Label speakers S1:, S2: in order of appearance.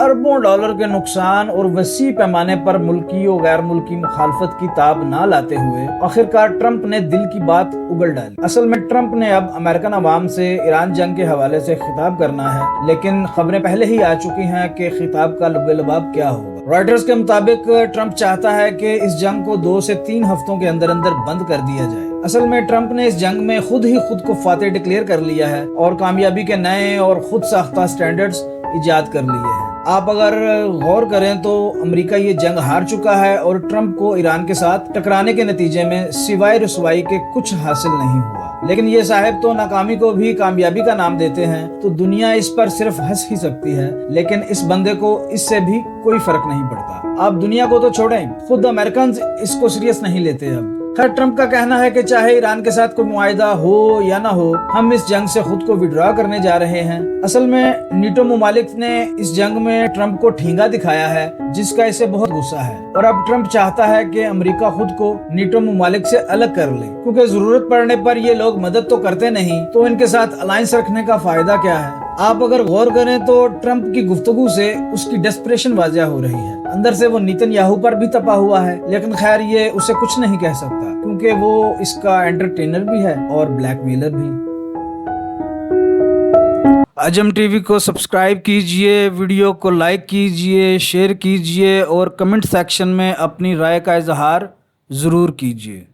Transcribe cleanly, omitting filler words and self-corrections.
S1: अरबों डॉलर के नुकसान और वसी पैमाने पर मुल्की और गैर मुल्की मुखालफत की ताब ना लाते हुए आखिरकार ट्रंप ने दिल की बात उगल डाली। असल में ट्रंप ने अब अमेरिकन अवाम से ईरान जंग के हवाले से खिताब करना है, लेकिन खबरें पहले ही आ चुकी हैं कि खिताब का लुब-ए-लबाब क्या होगा। रॉयटर्स के मुताबिक ट्रंप चाहता है कि इस जंग को 2 से 3 हफ्तों के अंदर अंदर बंद कर दिया जाए। असल में ट्रंप ने इस जंग में खुद को फातेह डिक्लेयर कर लिया है और कामयाबी के नए और खुद साख्ता स्टैंडर्ड्स इजाद कर लिए हैं। आप अगर गौर करें तो अमेरिका ये जंग हार चुका है और ट्रंप को ईरान के साथ टकराने के नतीजे में सिवाय रुसवाई के कुछ हासिल नहीं हुआ। लेकिन ये साहब तो नाकामी को भी कामयाबी का नाम देते हैं, तो दुनिया इस पर सिर्फ हंस ही सकती है, लेकिन इस बंदे को इससे भी कोई फर्क नहीं पड़ता। आप दुनिया को तो छोड़ें, खुद अमेरिकन इसको सीरियस नहीं लेते। अब खैर, ट्रंप का कहना है कि चाहे ईरान के साथ कोई मुआहिदा हो या ना हो, हम इस जंग से खुद को विड्रॉ करने जा रहे हैं। असल में नीटो मुमालिक ने इस जंग में ट्रंप को ठींगा दिखाया है, जिसका इसे बहुत गुस्सा है और अब ट्रंप चाहता है कि अमेरिका खुद को नीटो मुमालिक से अलग कर ले, क्योंकि जरूरत पड़ने पर ये लोग मदद तो करते नहीं, तो इनके साथ अलायंस रखने का फायदा क्या है। आप अगर गौर करें तो ट्रंप की गुफ्तगू से उसकी डेस्परेशन वाज़ह हो रही है। अंदर से वो नेतन्याहू पर भी तपा हुआ है, लेकिन खैर ये उसे कुछ नहीं कह सकता, क्योंकि वो इसका एंटरटेनर भी है और ब्लैकमेलर भी। अजम टीवी को सब्सक्राइब कीजिए, वीडियो को लाइक कीजिए, शेयर कीजिए और कमेंट सेक्शन में अपनी राय का इजहार ज़रूर कीजिए।